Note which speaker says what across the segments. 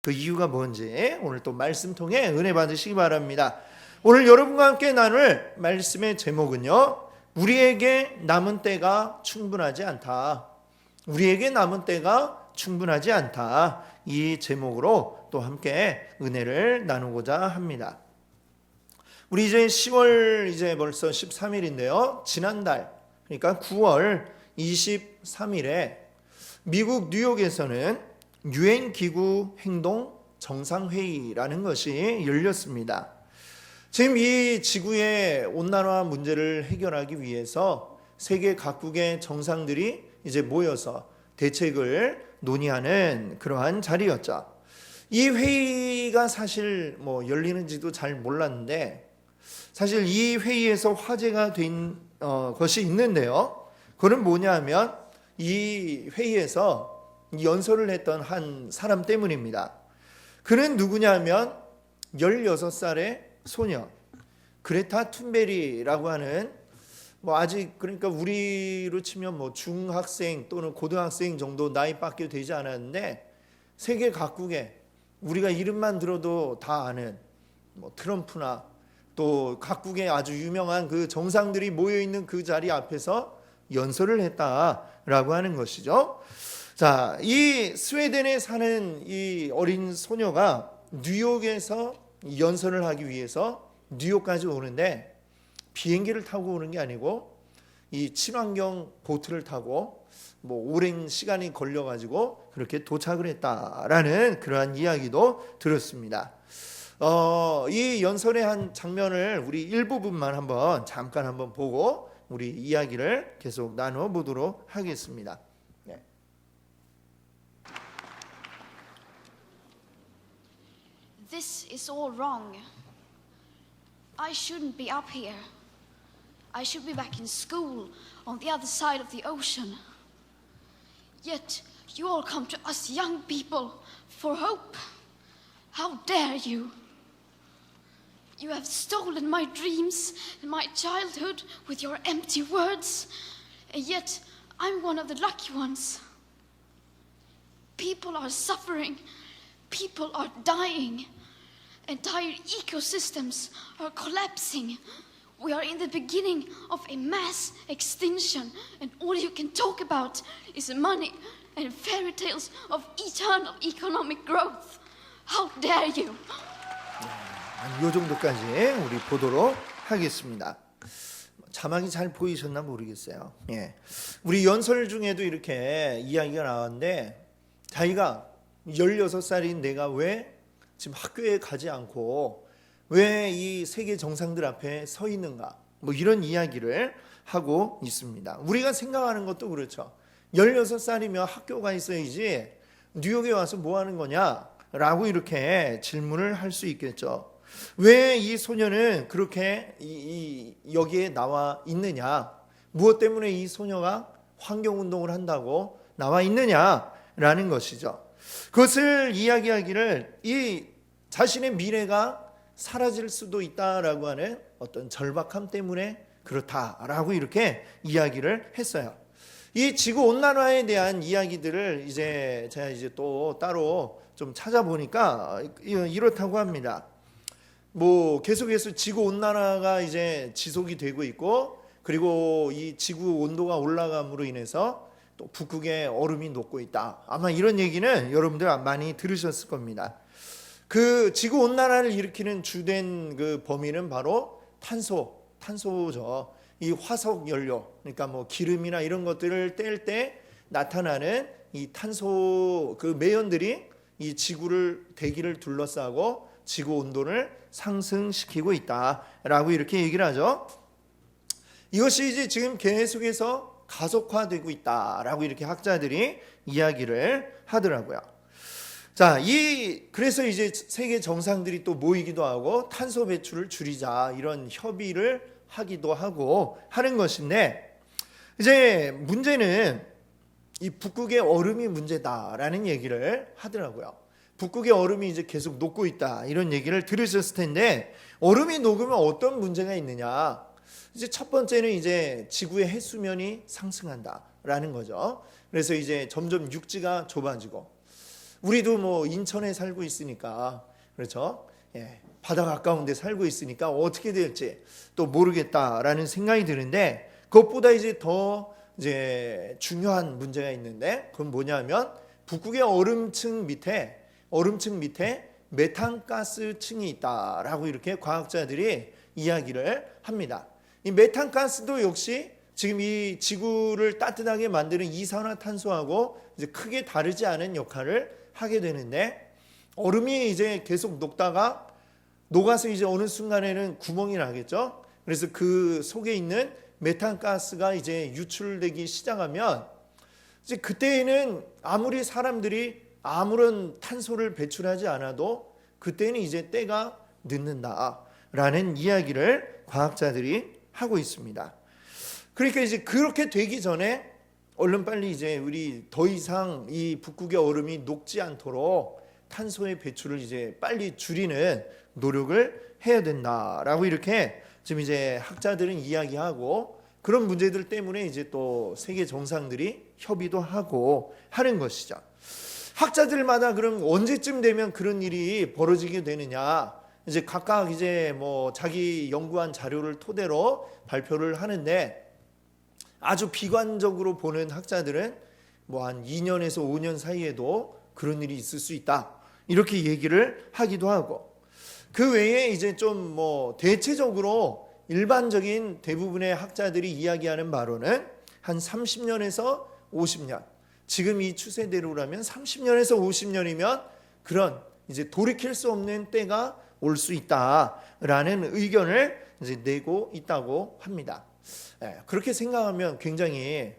Speaker 1: 그 이유가 뭔지 오늘 또 말씀 통해 은혜 받으시기 바랍니다. 오늘 여러분과 함께 나눌 말씀의 제목은요, 우리에게 남은 때가 충분하지 않다. 우리에게 남은 때가 충분하지 않다. 이 제목으로 또 함께 은혜를 나누고자 합니다. 우리 이제 10월 이제 벌써 13일인데요. 지난달, 그러니까 9월 23일에 미국 뉴욕에서는 유엔기구 행동 정상회의라는 것이 열렸습니다. 지금 이 지구의 온난화 문제를 해결하기 위해서 세계 각국의 정상들이 이제 모여서 대책을 논의하는 그러한 자리였죠. 이 회의가 사실 열리는지도 잘 몰랐는데, 사실 이 회의에서 화제가 된 것이 있는데요. 그건 뭐냐 하면 이 회의에서 연설을 했던 한 사람 때문입니다. 그는 누구냐 하면 16살의 소녀 그레타 툰베리라고 하는 아직 그러니까 우리로 치면 중학생 또는 고등학생 정도 나이밖에 되지 않았는데, 세계 각국에 우리가 이름만 들어도 다 아는 트럼프나 또 각국의 아주 유명한 그 정상들이 모여 있는 그 자리 앞에서 연설을 했다라고 하는 것이죠. 자, 이 스웨덴에 사는 이 어린 소녀가 뉴욕에서 연설을 하기 위해서 뉴욕까지 오는데, 비행기를 타고 오는 게 아니고 이 친환경 보트를 타고 오랜 시간이 걸려가지고 그렇게 도착을 했다라는 그러한 이야기도 들었습니다. 이 연설의 한 장면을 우리 일부분만 잠깐 한번 보고 우리 이야기를 계속 나눠 보도록 하겠습니다. 네.
Speaker 2: This is all wrong. I shouldn't be up here. I should be back in school on the other side of the ocean. Yet you all come to us young people for hope. How dare you? You have stolen my dreams and my childhood with your empty words, and yet I'm one of the lucky ones. People are suffering. People are dying. Entire ecosystems are collapsing. We are in the beginning of a mass extinction, and all you can talk about is money and fairy tales of eternal economic growth. How dare you?
Speaker 1: 이 정도까지 우리 보도록 하겠습니다. 자막이 잘 보이셨나 모르겠어요. 예. 우리 연설 중에도 이렇게 이야기가 나왔는데, 자기가 16살인 내가 왜 지금 학교에 가지 않고 왜 이 세계 정상들 앞에 서 있는가, 이런 이야기를 하고 있습니다. 우리가 생각하는 것도 그렇죠. 16살이면 학교가 있어야지 뉴욕에 와서 뭐 하는 거냐 라고 이렇게 질문을 할 수 있겠죠. 왜 이 소녀는 그렇게 여기에 나와 있느냐, 무엇 때문에 이 소녀가 환경운동을 한다고 나와 있느냐라는 것이죠. 그것을 이야기하기를 이 자신의 미래가 사라질 수도 있다라고 하는 어떤 절박함 때문에 그렇다라고 이렇게 이야기를 했어요. 이 지구 온난화에 대한 이야기들을 제가 또 따로 좀 찾아보니까 이렇다고 합니다. 계속해서 지구 온난화가 이제 지속이 되고 있고, 그리고 이 지구 온도가 올라감으로 인해서 또 북극의 얼음이 녹고 있다. 아마 이런 얘기는 여러분들 많이 들으셨을 겁니다. 그 지구 온난화를 일으키는 주된 그 범인은 바로 탄소죠. 이 화석 연료, 그러니까 기름이나 이런 것들을 뗄 때 나타나는 이 탄소 그 매연들이 이 대기를 둘러싸고 지구 온도를 상승시키고 있다라고 이렇게 얘기를 하죠. 이것이 이제 지금 계속해서 가속화되고 있다라고 이렇게 학자들이 이야기를 하더라고요. 자, 그래서 이제 세계 정상들이 또 모이기도 하고 탄소 배출을 줄이자 이런 협의를 하기도 하고 하는 것인데, 이제 문제는 이 북극의 얼음이 문제다라는 얘기를 하더라고요. 북극의 얼음이 이제 계속 녹고 있다 이런 얘기를 들으셨을 텐데, 얼음이 녹으면 어떤 문제가 있느냐? 이제 첫 번째는 이제 지구의 해수면이 상승한다라는 거죠. 그래서 이제 점점 육지가 좁아지고, 우리도 뭐 인천에 살고 있으니까 그렇죠? 예, 바다 가까운 데 살고 있으니까 어떻게 될지 또 모르겠다라는 생각이 드는데, 그것보다 이제 더 이제 중요한 문제가 있는데, 그건 뭐냐면 북극의 얼음층 밑에 메탄가스 층이 있다라고 이렇게 과학자들이 이야기를 합니다. 이 메탄가스도 역시 지금 이 지구를 따뜻하게 만드는 이산화탄소하고 이제 크게 다르지 않은 역할을 하게 되는데, 얼음이 이제 계속 녹아서 이제 어느 순간에는 구멍이 나겠죠. 그래서 그 속에 있는 메탄가스가 이제 유출되기 시작하면, 이제 그때에는 아무리 사람들이 아무런 탄소를 배출하지 않아도 그때는 이제 때가 늦는다라는 이야기를 과학자들이 하고 있습니다. 그러니까 이제 그렇게 되기 전에 얼른 빨리 이제 우리 더 이상 이 북극의 얼음이 녹지 않도록 탄소의 배출을 이제 빨리 줄이는 노력을 해야 된다라고 이렇게 지금 이제 학자들은 이야기하고, 그런 문제들 때문에 이제 또 세계 정상들이 협의도 하고 하는 것이죠. 학자들마다 그럼 언제쯤 되면 그런 일이 벌어지게 되느냐? 이제 각각 이제 뭐 자기 연구한 자료를 토대로 발표를 하는데, 아주 비관적으로 보는 학자들은 뭐 한 2년에서 5년 사이에도 그런 일이 있을 수 있다, 이렇게 얘기를 하기도 하고, 그 외에 이제 좀 뭐 대체적으로 일반적인 대부분의 학자들이 이야기하는 바로는 한 30년에서 50년, 지금 이 추세대로라면 30년에서 50년이면 그런 이제 돌이킬 수 없는 때가 올 수 있다라는 의견을 이제 내고 있다고 합니다. 그렇게 생각하면 굉장히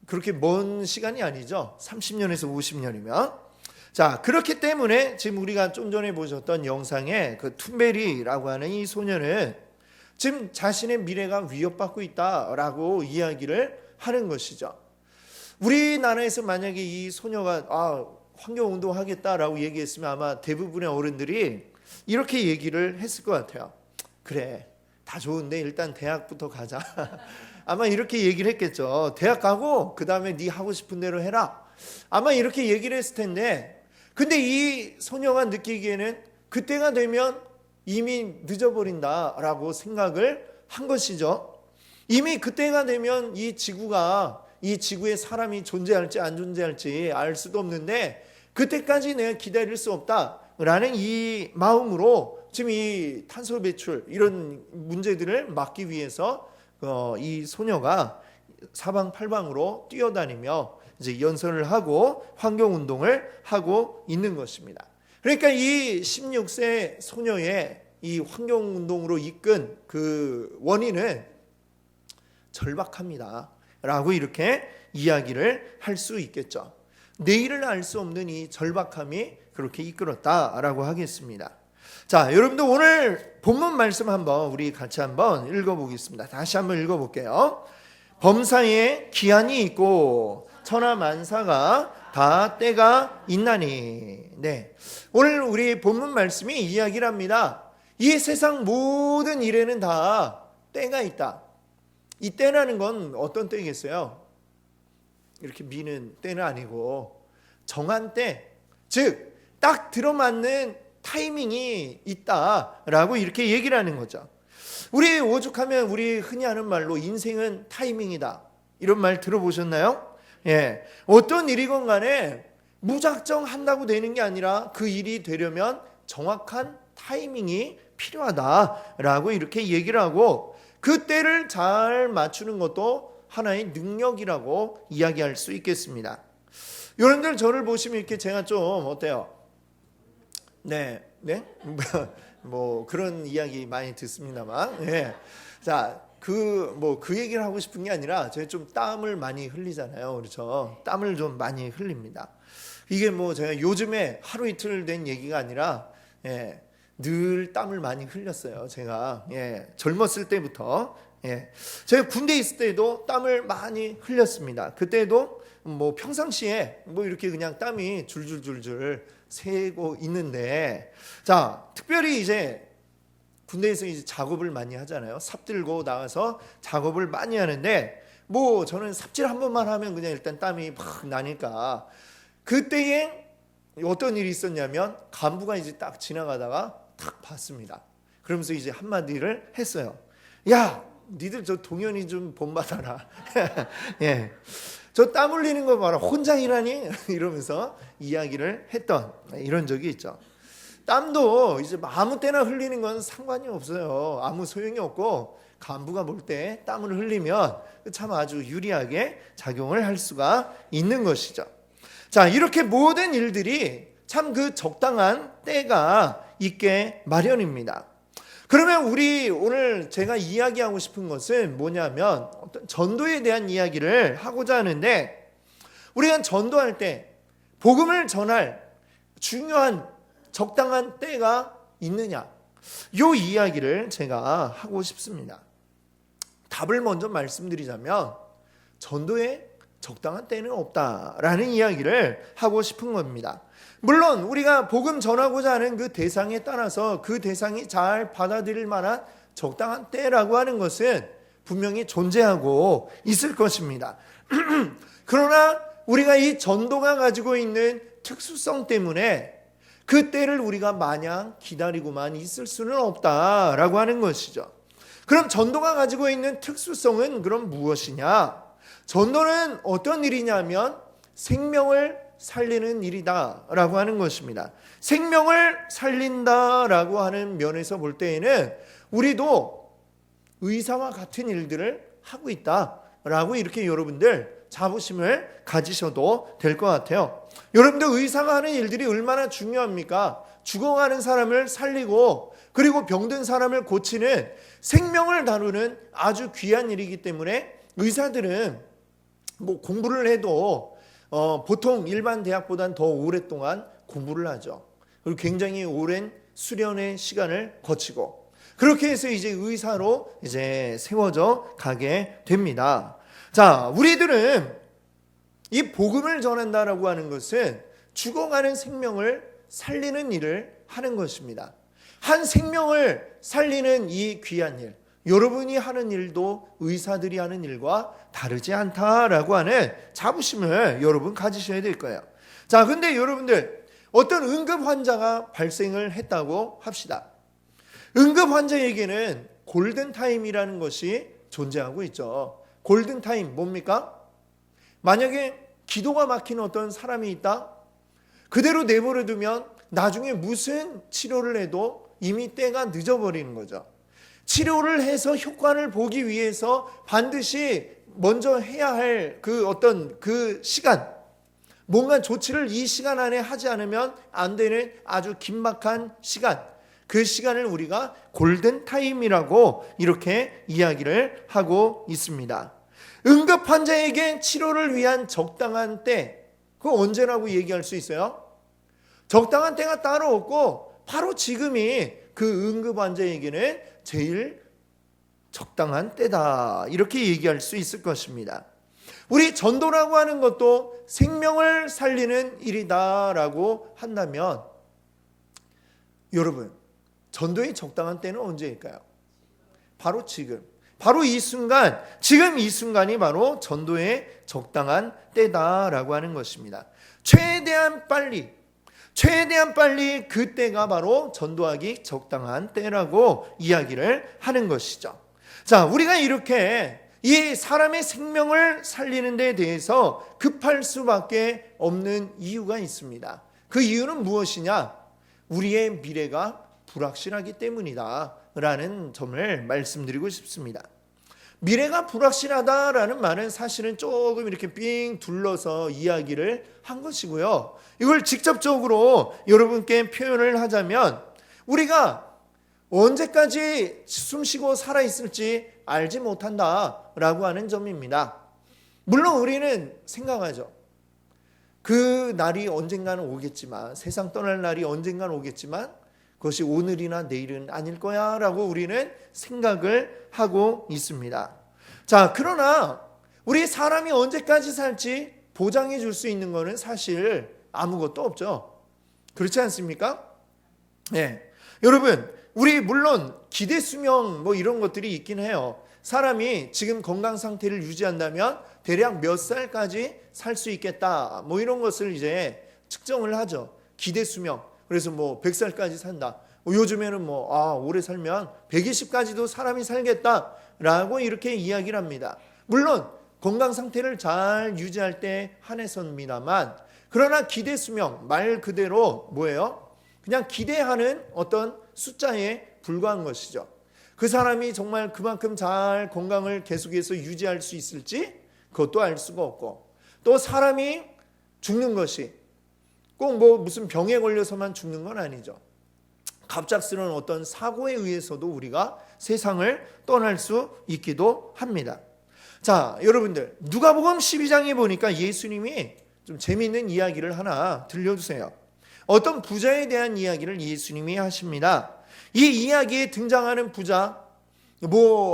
Speaker 1: 그렇게 먼 시간이 아니죠. 30년에서 50년이면. 자, 그렇기 때문에 지금 우리가 좀 전에 보셨던 영상에 그 툰베리라고 하는 이 소녀는 지금 자신의 미래가 위협받고 있다라고 이야기를 하는 것이죠. 우리나라에서 만약에 이 소녀가 환경운동 하겠다라고 얘기했으면 아마 대부분의 어른들이 이렇게 얘기를 했을 것 같아요. 그래, 다 좋은데 일단 대학부터 가자. 아마 이렇게 얘기를 했겠죠. 대학 가고 그 다음에 네 하고 싶은 대로 해라. 아마 이렇게 얘기를 했을 텐데, 근데 이 소녀가 느끼기에는 그때가 되면 이미 늦어버린다라고 생각을 한 것이죠. 이미 그때가 되면 이 지구에 사람이 존재할지 안 존재할지 알 수도 없는데, 그때까지 내가 기다릴 수 없다라는 이 마음으로 지금 이 탄소 배출 이런 문제들을 막기 위해서 이 소녀가 사방팔방으로 뛰어다니며 이제 연설을 하고 환경운동을 하고 있는 것입니다. 그러니까 이 16세 소녀의 이 환경운동으로 이끈 그 원인은 절박합니다 라고 이렇게 이야기를 할 수 있겠죠. 내일을 알 수 없는 이 절박함이 그렇게 이끌었다라고 하겠습니다. 자, 여러분들 오늘 본문 말씀 한번 우리 같이 한번 읽어보겠습니다. 다시 한번 읽어볼게요. 범사에 기한이 있고 천하만사가 다 때가 있나니. 네, 오늘 우리 본문 말씀이 이야기를 합니다. 이 세상 모든 일에는 다 때가 있다. 이 때라는 건 어떤 때겠어요? 이렇게 미는 때는 아니고 정한 때, 즉 딱 들어맞는 타이밍이 있다라고 이렇게 얘기를 하는 거죠. 우리 오죽하면 우리 흔히 하는 말로 인생은 타이밍이다, 이런 말 들어보셨나요? 예, 어떤 일이건 간에 무작정 한다고 되는 게 아니라 그 일이 되려면 정확한 타이밍이 필요하다라고 이렇게 얘기를 하고, 그 때를 잘 맞추는 것도 하나의 능력이라고 이야기할 수 있겠습니다. 여러분들 저를 보시면 이렇게 제가 좀 어때요? 네, 뭐 그런 이야기 많이 듣습니다만, 예. 자, 그 얘기를 하고 싶은 게 아니라 제가 좀 땀을 많이 흘리잖아요, 그렇죠? 땀을 좀 많이 흘립니다. 이게 뭐 제가 요즘에 하루 이틀 된 얘기가 아니라, 예, 늘 땀을 많이 흘렸어요, 제가. 예, 젊었을 때부터. 예, 제가 군대에 있을 때도 땀을 많이 흘렸습니다. 그때도 뭐 평상시에 뭐 이렇게 그냥 땀이 줄줄줄줄 새고 있는데, 자, 특별히 이제 군대에서 이제 작업을 많이 하잖아요. 삽 들고 나가서 작업을 많이 하는데, 뭐 저는 삽질 한 번만 하면 그냥 일단 땀이 막 나니까 그때에 어떤 일이 있었냐면 간부가 이제 딱 지나가다가 딱 봤습니다. 그러면서 이제 한마디를 했어요. 야, 니들 저 동현이 좀 본받아라. 예, 저 땀 흘리는 거 봐라. 혼자 일하니? 이러면서 이야기를 했던 이런 적이 있죠. 땀도 이제 아무 때나 흘리는 건 상관이 없어요. 아무 소용이 없고 간부가 볼 때 땀을 흘리면 참 아주 유리하게 작용을 할 수가 있는 것이죠. 자, 이렇게 모든 일들이 참 그 적당한 때가 있게 마련입니다. 그러면 우리 오늘 제가 이야기하고 싶은 것은 뭐냐면 어떤 전도에 대한 이야기를 하고자 하는데, 우리가 전도할 때 복음을 전할 중요한 적당한 때가 있느냐, 이 이야기를 제가 하고 싶습니다. 답을 먼저 말씀드리자면 전도에 적당한 때는 없다라는 이야기를 하고 싶은 겁니다. 물론 우리가 복음 전하고자 하는 그 대상에 따라서 그 대상이 잘 받아들일 만한 적당한 때라고 하는 것은 분명히 존재하고 있을 것입니다. 그러나 우리가 이 전도가 가지고 있는 특수성 때문에 그 때를 우리가 마냥 기다리고만 있을 수는 없다라고 하는 것이죠. 그럼 전도가 가지고 있는 특수성은 그럼 무엇이냐? 전도는 어떤 일이냐면 생명을 살리는 일이다라고 하는 것입니다. 생명을 살린다라고 하는 면에서 볼 때에는 우리도 의사와 같은 일들을 하고 있다라고 이렇게 여러분들 자부심을 가지셔도 될 것 같아요. 여러분들 의사가 하는 일들이 얼마나 중요합니까? 죽어가는 사람을 살리고 그리고 병든 사람을 고치는 생명을 다루는 아주 귀한 일이기 때문에 의사들은 뭐 공부를 해도 보통 일반 대학보다는 더 오랫동안 공부를 하죠. 그리고 굉장히 오랜 수련의 시간을 거치고 그렇게 해서 이제 의사로 이제 세워져 가게 됩니다. 자, 우리들은 이 복음을 전한다라고 하는 것은 죽어가는 생명을 살리는 일을 하는 것입니다. 한 생명을 살리는 이 귀한 일, 여러분이 하는 일도 의사들이 하는 일과 다르지 않다라고 하는 자부심을 여러분 가지셔야 될 거예요. 자, 근데 여러분들 어떤 응급 환자가 발생을 했다고 합시다. 응급 환자에게는 골든타임이라는 것이 존재하고 있죠. 골든타임 뭡니까? 만약에 기도가 막힌 어떤 사람이 있다? 그대로 내버려 두면 나중에 무슨 치료를 해도 이미 때가 늦어버리는 거죠. 치료를 해서 효과를 보기 위해서 반드시 먼저 해야 할 그 어떤 그 시간, 뭔가 조치를 이 시간 안에 하지 않으면 안 되는 아주 긴박한 시간, 그 시간을 우리가 골든타임이라고 이렇게 이야기를 하고 있습니다. 응급 환자에게 치료를 위한 적당한 때, 그거 언제라고 얘기할 수 있어요? 적당한 때가 따로 없고 바로 지금이 그 응급 환자에게는 제일 적당한 때다, 이렇게 얘기할 수 있을 것입니다. 우리 전도라고 하는 것도 생명을 살리는 일이다라고 한다면 여러분, 전도의 적당한 때는 언제일까요? 바로 지금, 바로 이 순간, 지금 이 순간이 바로 전도의 적당한 때다라고 하는 것입니다. 최대한 빨리 그 때가 바로 전도하기 적당한 때라고 이야기를 하는 것이죠. 자, 우리가 이렇게 이 사람의 생명을 살리는 데 대해서 급할 수밖에 없는 이유가 있습니다. 그 이유는 무엇이냐? 우리의 미래가 불확실하기 때문이다 라는 점을 말씀드리고 싶습니다. 미래가 불확실하다라는 말은 사실은 조금 이렇게 삥 둘러서 이야기를 한 것이고요. 이걸 직접적으로 여러분께 표현을 하자면 우리가 언제까지 숨쉬고 살아있을지 알지 못한다라고 하는 점입니다. 물론 우리는 생각하죠. 그 날이 언젠가는 오겠지만, 세상 떠날 날이 언젠가는 오겠지만 그것이 오늘이나 내일은 아닐 거야 라고 우리는 생각을 하고 있습니다. 자, 그러나 우리 사람이 언제까지 살지 보장해 줄 수 있는 것은 사실 아무것도 없죠. 그렇지 않습니까? 네. 여러분, 우리 물론 기대 수명 뭐 이런 것들이 있긴 해요. 사람이 지금 건강 상태를 유지한다면 대략 몇 살까지 살 수 있겠다. 뭐 이런 것을 이제 측정을 하죠. 기대 수명. 그래서 뭐 100살까지 산다. 요즘에는 오래 살면 120까지도 사람이 살겠다라고 이렇게 이야기를 합니다. 물론 건강 상태를 잘 유지할 때 한해서입니다만, 그러나 기대 수명 말 그대로 뭐예요? 그냥 기대하는 어떤 숫자에 불과한 것이죠. 그 사람이 정말 그만큼 잘 건강을 계속해서 유지할 수 있을지 그것도 알 수가 없고, 또 사람이 죽는 것이 꼭 무슨 병에 걸려서만 죽는 건 아니죠. 갑작스러운 어떤 사고에 의해서도 우리가 세상을 떠날 수 있기도 합니다. 자, 여러분들, 누가복음 12장에 보니까 예수님이 좀 재미있는 이야기를 하나 들려주세요. 어떤 부자에 대한 이야기를 예수님이 하십니다. 이 이야기에 등장하는 부자,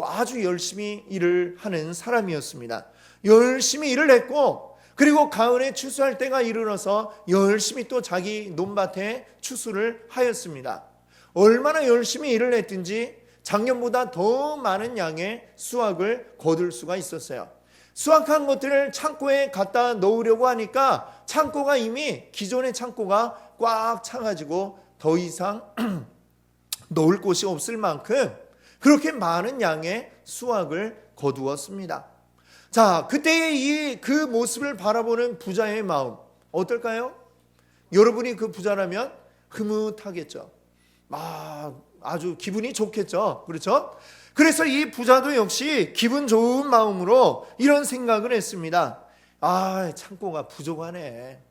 Speaker 1: 아주 열심히 일을 하는 사람이었습니다. 열심히 일을 했고, 그리고 가을에 추수할 때가 이르러서 열심히 또 자기 논밭에 추수를 하였습니다. 얼마나 열심히 일을 했든지 작년보다 더 많은 양의 수확을 거둘 수가 있었어요. 수확한 것들을 창고에 갖다 넣으려고 하니까 창고가 이미 기존의 창고가 꽉 차가지고 더 이상 넣을 곳이 없을 만큼 그렇게 많은 양의 수확을 거두었습니다. 자, 그때의 그 모습을 바라보는 부자의 마음 어떨까요? 여러분이 그 부자라면 흐뭇하겠죠. 아주 기분이 좋겠죠. 그렇죠? 그래서 이 부자도 역시 기분 좋은 마음으로 이런 생각을 했습니다. 창고가 부족하네.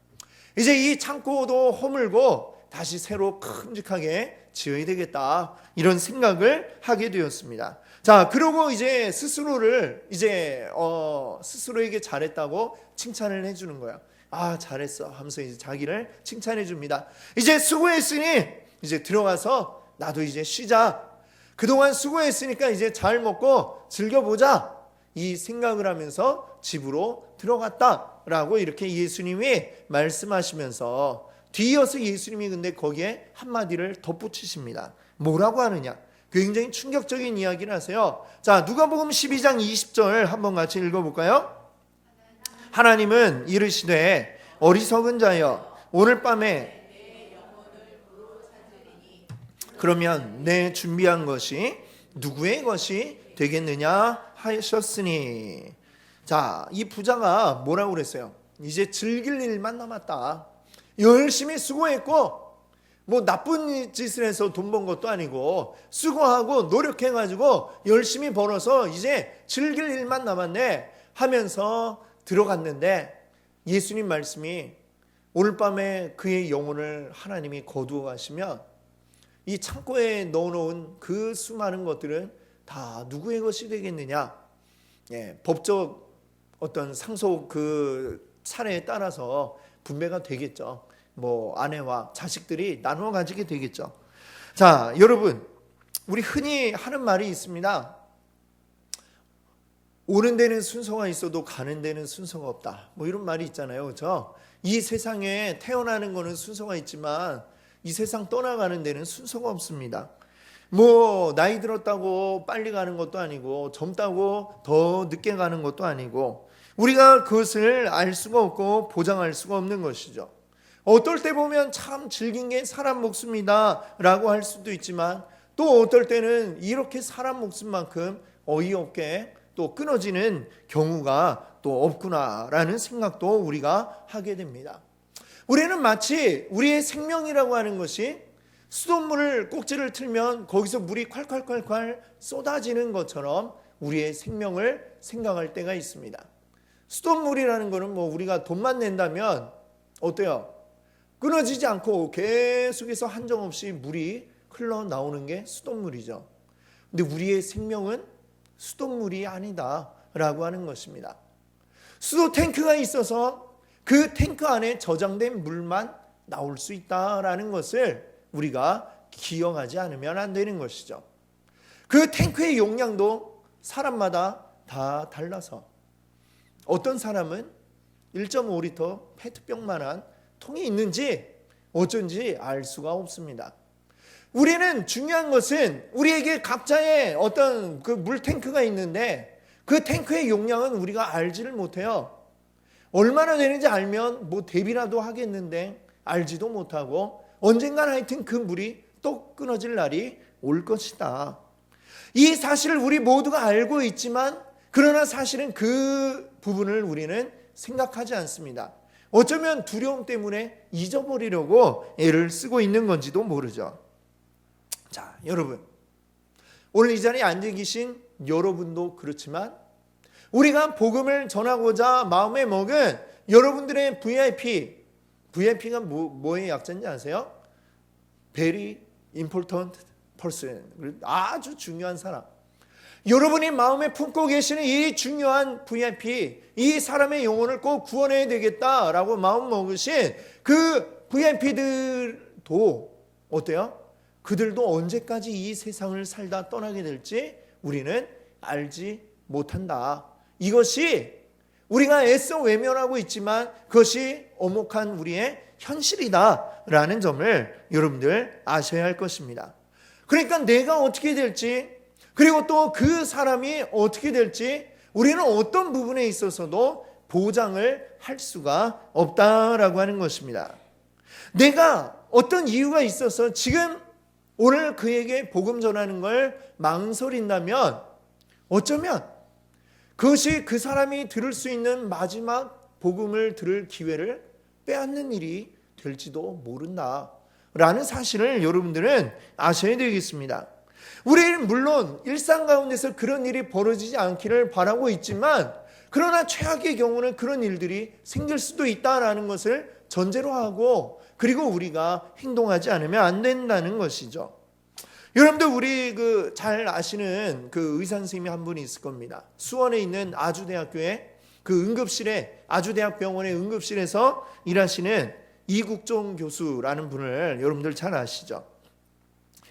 Speaker 1: 이제 이 창고도 허물고 다시 새로 큼직하게 지어야 되겠다. 이런 생각을 하게 되었습니다. 자, 그러고 이제 스스로에게 잘했다고 칭찬을 해주는 거야. 잘했어 하면서 이제 자기를 칭찬해 줍니다. 이제 수고했으니 이제 들어가서 나도 이제 쉬자. 그동안 수고했으니까 이제 잘 먹고 즐겨보자. 이 생각을 하면서 집으로 들어갔다라고 이렇게 예수님이 말씀하시면서, 뒤이어서 예수님이 근데 거기에 한마디를 덧붙이십니다. 뭐라고 하느냐? 굉장히 충격적인 이야기를 하세요. 자, 누가복음 12장 20절 한번 같이 읽어볼까요? 하나님은 이르시되 어리석은 자여 오늘 밤에 그러면 내 준비한 것이 누구의 것이 되겠느냐 하셨으니. 자, 이 부자가 뭐라고 그랬어요? 이제 즐길 일만 남았다. 열심히 수고했고 나쁜 짓을 해서 돈 번 것도 아니고 수고하고 노력해가지고 열심히 벌어서 이제 즐길 일만 남았네 하면서 들어갔는데, 예수님 말씀이 오늘 밤에 그의 영혼을 하나님이 거두어 가시면 이 창고에 넣어놓은 그 수많은 것들은 다 누구의 것이 되겠느냐? 법적 어떤 상속 그 사례에 따라서 분배가 되겠죠. 아내와 자식들이 나누어 가지게 되겠죠. 자, 여러분, 우리 흔히 하는 말이 있습니다. 오는 데는 순서가 있어도 가는 데는 순서가 없다. 이런 말이 있잖아요. 그렇죠? 이 세상에 태어나는 거는 순서가 있지만 이 세상 떠나가는 데는 순서가 없습니다. 나이 들었다고 빨리 가는 것도 아니고 젊다고 더 늦게 가는 것도 아니고, 우리가 그것을 알 수가 없고 보장할 수가 없는 것이죠. 어떨 때 보면 참 즐긴 게 사람 목숨이다 라고 할 수도 있지만, 또 어떨 때는 이렇게 사람 목숨만큼 어이없게 또 끊어지는 경우가 또 없구나라는 생각도 우리가 하게 됩니다. 우리는 마치 우리의 생명이라고 하는 것이 수돗물을 꼭지를 틀면 거기서 물이 콸콸콸콸 쏟아지는 것처럼 우리의 생명을 생각할 때가 있습니다. 수돗물이라는 것은 우리가 돈만 낸다면 어때요? 끊어지지 않고 계속해서 한정없이 물이 흘러나오는 게 수돗물이죠. 근데 우리의 생명은 수돗물이 아니다라고 하는 것입니다. 수도 탱크가 있어서 그 탱크 안에 저장된 물만 나올 수 있다라는 것을 우리가 기억하지 않으면 안 되는 것이죠. 그 탱크의 용량도 사람마다 다 달라서 어떤 사람은 1.5리터 페트병만한 통이 있는지 어쩐지 알 수가 없습니다. 우리는 중요한 것은 우리에게 각자의 어떤 그 물탱크가 있는데 그 탱크의 용량은 우리가 알지를 못해요. 얼마나 되는지 알면 뭐 대비라도 하겠는데 알지도 못하고 언젠간 하여튼 그 물이 또 끊어질 날이 올 것이다. 이 사실을 우리 모두가 알고 있지만 그러나 사실은 그 부분을 우리는 생각하지 않습니다. 어쩌면 두려움 때문에 잊어버리려고 애를 쓰고 있는 건지도 모르죠. 자, 여러분, 오늘 이 자리에 앉아 계신 여러분도 그렇지만 우리가 복음을 전하고자 마음에 먹은 여러분들의 VIP가 뭐의 약자인지 아세요? Very important person, 아주 중요한 사람. 여러분이 마음에 품고 계시는 이 중요한 VIP, 이 사람의 영혼을 꼭 구원해야 되겠다라고 마음 먹으신 그 VIP들도 어때요? 그들도 언제까지 이 세상을 살다 떠나게 될지 우리는 알지 못한다. 이것이 우리가 애써 외면하고 있지만 그것이 엄혹한 우리의 현실이다라는 점을 여러분들 아셔야 할 것입니다. 그러니까 내가 어떻게 될지, 그리고 또 그 사람이 어떻게 될지 우리는 어떤 부분에 있어서도 보장을 할 수가 없다라고 하는 것입니다. 내가 어떤 이유가 있어서 지금 오늘 그에게 복음 전하는 걸 망설인다면 어쩌면 그것이 그 사람이 들을 수 있는 마지막 복음을 들을 기회를 빼앗는 일이 될지도 모른다라는 사실을 여러분들은 아셔야 되겠습니다. 우리는 물론 일상 가운데서 그런 일이 벌어지지 않기를 바라고 있지만 그러나 최악의 경우는 그런 일들이 생길 수도 있다라는 것을 전제로 하고 그리고 우리가 행동하지 않으면 안 된다는 것이죠. 여러분들 우리 잘 아시는 그 의사 선생님이 한 분이 있을 겁니다. 수원에 있는 아주대학교의 그 응급실에 아주대학병원의 응급실에서 일하시는 이국종 교수라는 분을 여러분들 잘 아시죠?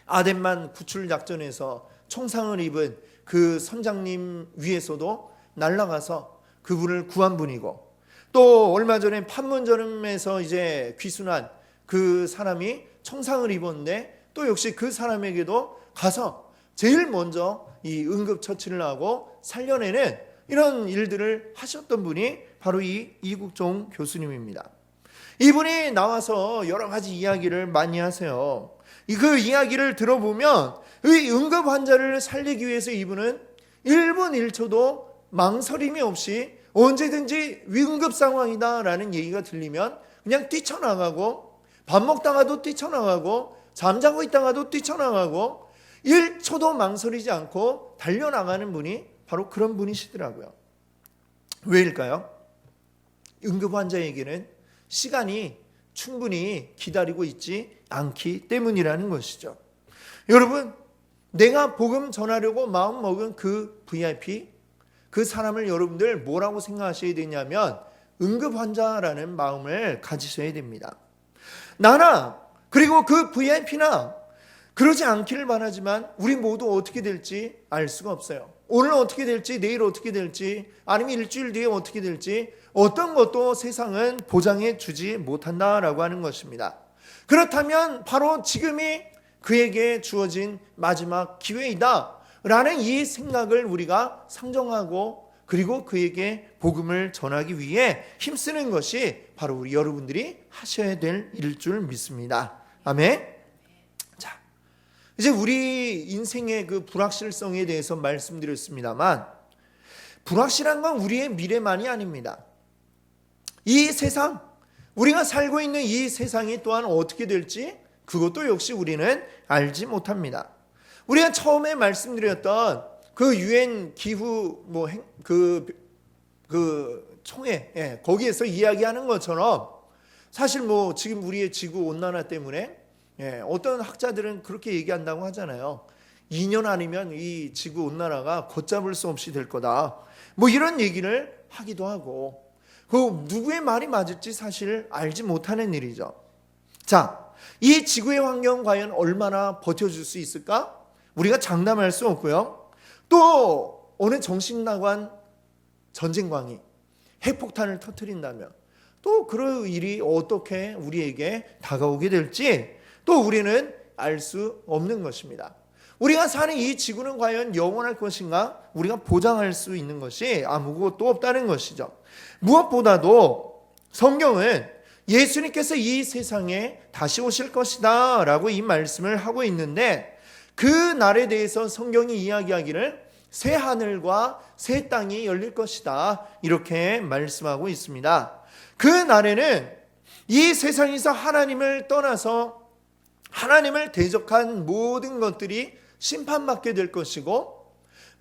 Speaker 1: 아덴만 구출 작전에서 총상을 입은 그 선장님 위에서도 날아가서 그분을 구한 분이고 또 얼마 전에 판문점에서 이제 귀순한 그 사람이 총상을 입었는데 또 역시 그 사람에게도 가서 제일 먼저 이 응급처치를 하고 살려내는 이런 일들을 하셨던 분이 바로 이 이국종 교수님입니다. 이분이 나와서 여러 가지 이야기를 많이 하세요. 그 이야기를 들어보면 이 응급 환자를 살리기 위해서 이분은 1분 1초도 망설임이 없이 언제든지 위응급 상황이다라는 얘기가 들리면 그냥 뛰쳐나가고 밥 먹다가도 뛰쳐나가고 잠자고 있다가도 뛰쳐나가고 1초도 망설이지 않고 달려나가는 분이 바로 그런 분이시더라고요. 왜일까요? 응급 환자에게는 시간이 충분히 기다리고 있지 않기 때문이라는 것이죠. 여러분, 내가 복음 전하려고 마음 먹은 그 VIP, 그 사람을 여러분들 뭐라고 생각하셔야 되냐면 응급 환자라는 마음을 가지셔야 됩니다. 나나 그리고 그 VIP나 그러지 않기를 바라지만 우리 모두 어떻게 될지 알 수가 없어요. 오늘 어떻게 될지, 내일 어떻게 될지, 아니면 일주일 뒤에 어떻게 될지 어떤 것도 세상은 보장해 주지 못한다라고 하는 것입니다. 그렇다면 바로 지금이 그에게 주어진 마지막 기회이다 라는 이 생각을 우리가 상정하고 그리고 그에게 복음을 전하기 위해 힘쓰는 것이 바로 우리 여러분들이 하셔야 될 일일 줄 믿습니다. 아멘. 자, 이제 우리 인생의 그 불확실성에 대해서 말씀드렸습니다만 불확실한 건 우리의 미래만이 아닙니다. 이 세상, 우리가 살고 있는 이 세상이 또한 어떻게 될지 그것도 역시 우리는 알지 못합니다. 우리가 처음에 말씀드렸던 그 유엔 기후 총회 거기에서 이야기하는 것처럼 사실 지금 우리의 지구 온난화 때문에 어떤 학자들은 그렇게 얘기한다고 하잖아요. 2년 아니면 이 지구 온난화가 걷잡을 수 없이 될 거다. 이런 얘기를 하기도 하고 그 누구의 말이 맞을지 사실 알지 못하는 일이죠. 자, 이 지구의 환경 과연 얼마나 버텨줄 수 있을까? 우리가 장담할 수 없고요. 또 어느 정신나간 전쟁광이 핵폭탄을 터뜨린다면 또 그런 일이 어떻게 우리에게 다가오게 될지 또 우리는 알 수 없는 것입니다. 우리가 사는 이 지구는 과연 영원할 것인가? 우리가 보장할 수 있는 것이 아무것도 없다는 것이죠. 무엇보다도 성경은 예수님께서 이 세상에 다시 오실 것이다 라고 이 말씀을 하고 있는데, 그 날에 대해서 성경이 이야기하기를 새 하늘과 새 땅이 열릴 것이다 이렇게 말씀하고 있습니다. 그 날에는 이 세상에서 하나님을 떠나서 하나님을 대적한 모든 것들이 심판받게 될 것이고,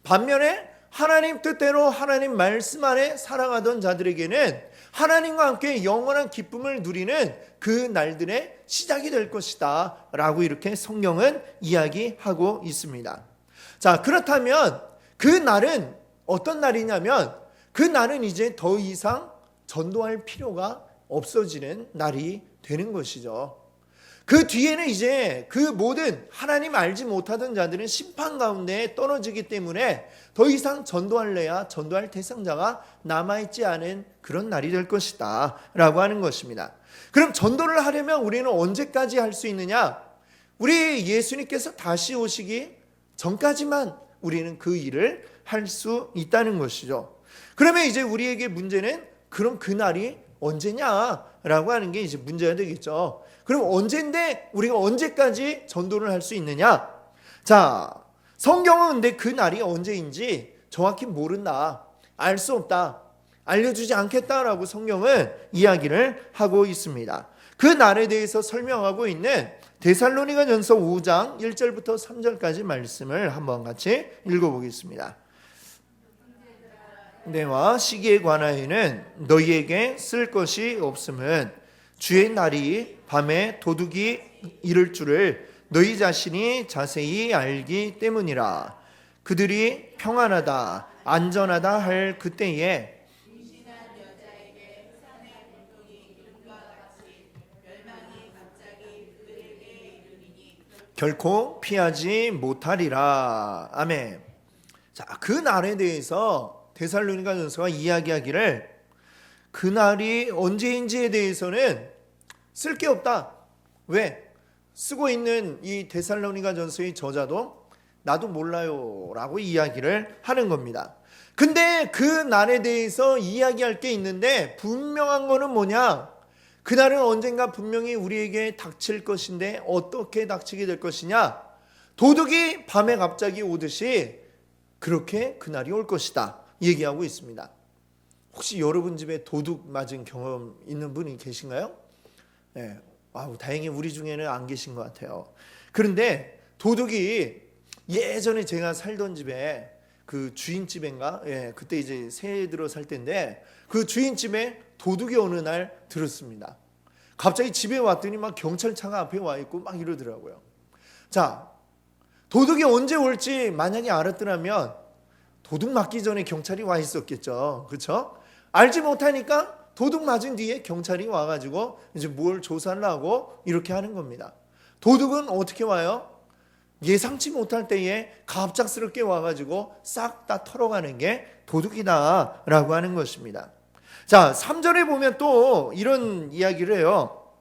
Speaker 1: 반면에 하나님 뜻대로 하나님 말씀 안에 살아가던 자들에게는 하나님과 함께 영원한 기쁨을 누리는 그 날들의 시작이 될 것이다 라고 이렇게 성경은 이야기하고 있습니다. 자, 그렇다면 그 날은 어떤 날이냐면, 그 날은 이제 더 이상 전도할 필요가 없어지는 날이 되는 것이죠. 그 뒤에는 이제 그 모든 하나님 알지 못하던 자들은 심판 가운데 떨어지기 때문에 더 이상 전도할래야 전도할 대상자가 남아있지 않은 그런 날이 될 것이다 라고 하는 것입니다. 그럼 전도를 하려면 우리는 언제까지 할 수 있느냐? 우리 예수님께서 다시 오시기 전까지만 우리는 그 일을 할 수 있다는 것이죠. 그러면 이제 우리에게 문제는 그럼 그 날이 언제냐라고 하는 게 이제 문제가 되겠죠. 그럼 언제인데 우리가 언제까지 전도를 할 수 있느냐? 자, 성경은 근데 그 날이 언제인지 정확히 모른다, 알 수 없다, 알려주지 않겠다라고 성경은 이야기를 하고 있습니다. 그 날에 대해서 설명하고 있는 데살로니가전서 5장 1절부터 3절까지 말씀을 한번 같이 읽어보겠습니다. 때와 시기에 관하여는 너희에게 쓸 것이 없음은 주의 날이 밤에 도둑이 이를 줄을 너희 자신이 자세히 알기 때문이라. 그들이 평안하다 안전하다 할 그때에 결코 피하지 못하리라. 아멘. 자, 그 날에 대해서 데살로니가전서가 이야기하기를 그 날이 언제인지에 대해서는 쓸 게 없다. 왜? 쓰고 있는 이 데살로니가전서의 저자도 나도 몰라요 라고 이야기를 하는 겁니다. 근데 그 날에 대해서 이야기할 게 있는데 분명한 거는 뭐냐? 그날은 언젠가 분명히 우리에게 닥칠 것인데 어떻게 닥치게 될 것이냐? 도둑이 밤에 갑자기 오듯이 그렇게 그날이 올 것이다 얘기하고 있습니다. 혹시 여러분 집에 도둑 맞은 경험 있는 분이 계신가요? 네. 다행히 우리 중에는 안 계신 것 같아요. 그런데 도둑이 예전에 제가 살던 집에 그 주인집인가? 그때 이제 새해 들어 살 때인데 그 주인집에 도둑이 어느 날 들었습니다. 갑자기 집에 왔더니 막 경찰차가 앞에 와 있고 막 이러더라고요. 자, 도둑이 언제 올지 만약에 알았더라면 도둑 맞기 전에 경찰이 와 있었겠죠. 그렇죠? 알지 못하니까 도둑 맞은 뒤에 경찰이 와가지고 이제 뭘 조사를 하고 이렇게 하는 겁니다. 도둑은 어떻게 와요? 예상치 못할 때에 갑작스럽게 와가지고 싹 다 털어가는 게 도둑이다 라고 하는 것입니다. 자, 3절에 보면 또 이런 이야기를 해요.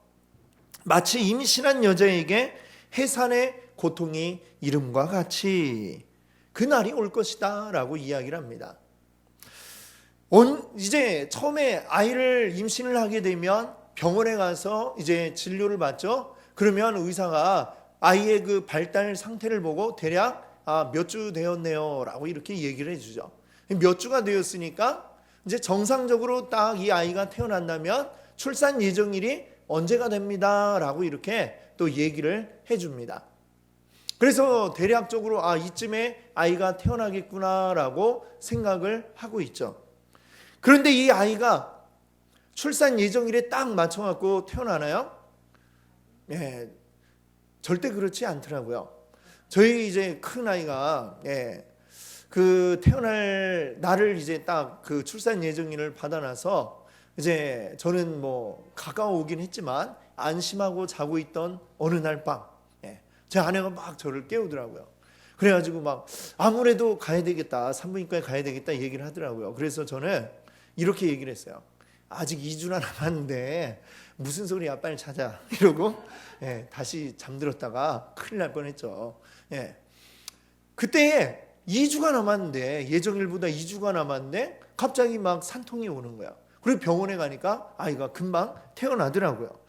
Speaker 1: 마치 임신한 여자에게 해산의 고통이 이름과 같이 그날이 올 것이다 라고 이야기를 합니다. 이제 처음에 아이를 임신을 하게 되면 병원에 가서 이제 진료를 받죠. 그러면 의사가 아이의 그 발달 상태를 보고 대략 몇 주 되었네요 라고 이렇게 얘기를 해주죠. 몇 주가 되었으니까 이제 정상적으로 딱 이 아이가 태어난다면 출산 예정일이 언제가 됩니다 라고 이렇게 또 얘기를 해줍니다. 그래서 대략적으로 이쯤에 아이가 태어나겠구나 라고 생각을 하고 있죠. 그런데 이 아이가 출산 예정일에 딱 맞춰갖고 태어나나요? 네, 절대 그렇지 않더라고요. 저희 이제 큰 아이가 그 태어날 날을 이제 딱 그 출산 예정일을 받아놔서 이제 저는 뭐 가까워오긴 했지만 안심하고 자고 있던 어느 날 밤, 제 아내가 막 저를 깨우더라고요. 그래가지고 막 아무래도 가야 되겠다, 산부인과에 가야 되겠다 얘기를 하더라고요. 그래서 저는 이렇게 얘기를 했어요. 아직 2주나 남았는데 무슨 소리야, 빨리 자자 이러고 다시 잠들었다가 큰일 날 뻔했죠. 그때 2주가 남았는데, 예정일보다 2주가 남았는데 갑자기 막 산통이 오는 거야. 그리고 병원에 가니까 아이가 금방 태어나더라고요.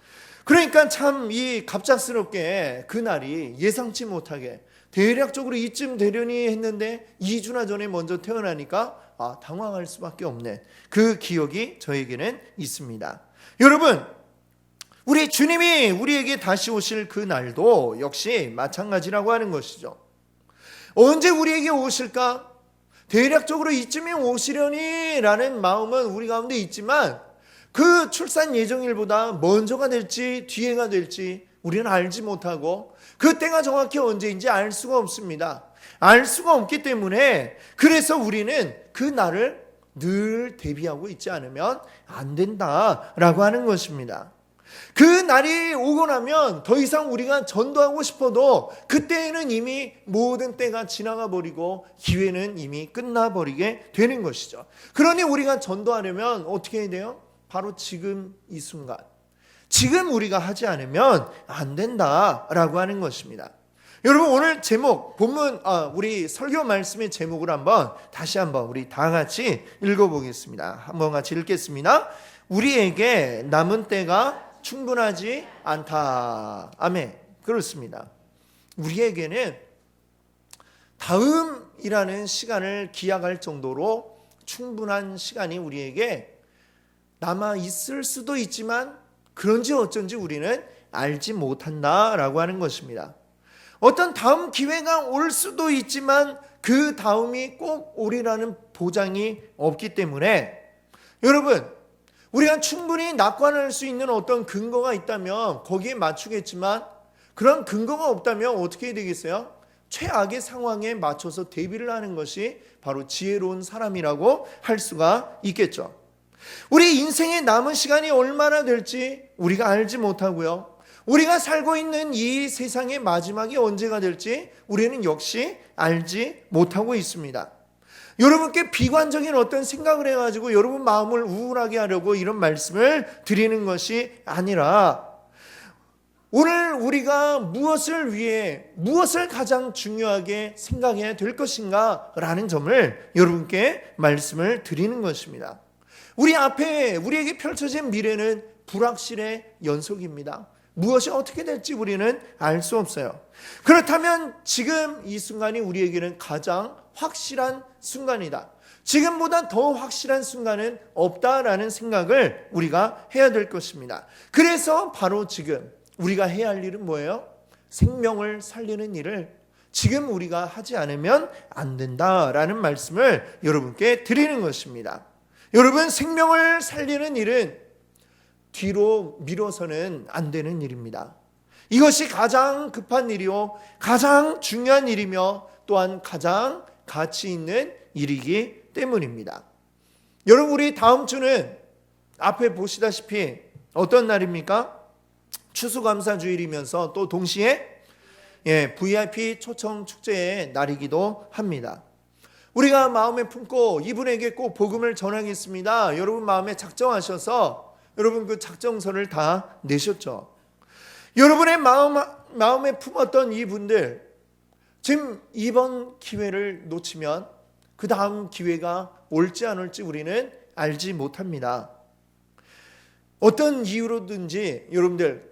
Speaker 1: 그러니까 참 이 갑작스럽게 그날이 예상치 못하게 대략적으로 이쯤 되려니 했는데 2주나 전에 먼저 태어나니까 당황할 수밖에 없는 그 기억이 저에게는 있습니다. 여러분, 우리 주님이 우리에게 다시 오실 그 날도 역시 마찬가지라고 하는 것이죠. 언제 우리에게 오실까? 대략적으로 이쯤에 오시려니 라는 마음은 우리 가운데 있지만 그 출산 예정일보다 먼저가 될지 뒤에가 될지 우리는 알지 못하고 그때가 정확히 언제인지 알 수가 없습니다. 알 수가 없기 때문에 그래서 우리는 그 날을 늘 대비하고 있지 않으면 안 된다라고 하는 것입니다. 그 날이 오고 나면 더 이상 우리가 전도하고 싶어도 그때에는 이미 모든 때가 지나가 버리고 기회는 이미 끝나버리게 되는 것이죠. 그러니 우리가 전도하려면 어떻게 해야 돼요? 바로 지금 이 순간, 지금 우리가 하지 않으면 안 된다라고 하는 것입니다. 여러분, 오늘 제목, 본문, 우리 설교 말씀의 제목을 다시 한번 우리 다 같이 읽어보겠습니다. 한번 같이 읽겠습니다. 우리에게 남은 때가 충분하지 않다. 아멘. 그렇습니다. 우리에게는 다음이라는 시간을 기약할 정도로 충분한 시간이 우리에게 남아 있을 수도 있지만 그런지 어쩐지 우리는 알지 못한다라고 하는 것입니다. 어떤 다음 기회가 올 수도 있지만 그 다음이 꼭 오리라는 보장이 없기 때문에 여러분, 우리가 충분히 낙관할 수 있는 어떤 근거가 있다면 거기에 맞추겠지만 그런 근거가 없다면 어떻게 해야 되겠어요? 최악의 상황에 맞춰서 대비를 하는 것이 바로 지혜로운 사람이라고 할 수가 있겠죠. 우리 인생의 남은 시간이 얼마나 될지 우리가 알지 못하고요. 우리가 살고 있는 이 세상의 마지막이 언제가 될지 우리는 역시 알지 못하고 있습니다. 여러분께 비관적인 어떤 생각을 해가지고 여러분 마음을 우울하게 하려고 이런 말씀을 드리는 것이 아니라 오늘 우리가 무엇을 위해, 무엇을 가장 중요하게 생각해야 될 것인가 라는 점을 여러분께 말씀을 드리는 것입니다. 우리 앞에 우리에게 펼쳐진 미래는 불확실의 연속입니다. 무엇이 어떻게 될지 우리는 알 수 없어요. 그렇다면 지금 이 순간이 우리에게는 가장 확실한 순간이다. 지금보다 더 확실한 순간은 없다라는 생각을 우리가 해야 될 것입니다. 그래서 바로 지금 우리가 해야 할 일은 뭐예요? 생명을 살리는 일을 지금 우리가 하지 않으면 안 된다라는 말씀을 여러분께 드리는 것입니다. 여러분, 생명을 살리는 일은 뒤로 미뤄서는 안 되는 일입니다. 이것이 가장 급한 일이요, 가장 중요한 일이며 또한 가장 가치 있는 일이기 때문입니다. 여러분, 우리 다음 주는 앞에 보시다시피 어떤 날입니까? 추수감사주일이면서 또 동시에 VIP 초청 축제의 날이기도 합니다. 우리가 마음에 품고 이분에게 꼭 복음을 전하겠습니다. 여러분 마음에 작정하셔서 여러분 그 작정서를 다 내셨죠. 여러분의 마음에 품었던 이분들, 지금 이번 기회를 놓치면 그 다음 기회가 올지 안 올지 우리는 알지 못합니다. 어떤 이유로든지 여러분들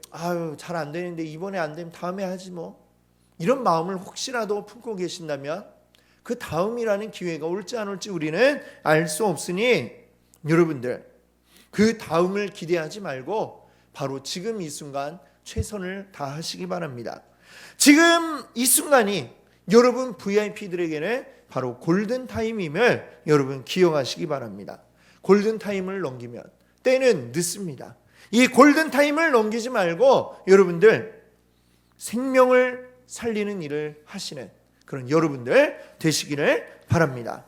Speaker 1: 잘 안 되는데 이번에 안 되면 다음에 하지 뭐, 이런 마음을 혹시라도 품고 계신다면 그 다음이라는 기회가 올지 안 올지 우리는 알 수 없으니 여러분들 그 다음을 기대하지 말고 바로 지금 이 순간 최선을 다하시기 바랍니다. 지금 이 순간이 여러분 VIP들에게는 바로 골든타임임을 여러분 기억하시기 바랍니다. 골든타임을 넘기면 때는 늦습니다. 이 골든타임을 넘기지 말고 여러분들 생명을 살리는 일을 하시는 그런 여러분들 되시기를 바랍니다.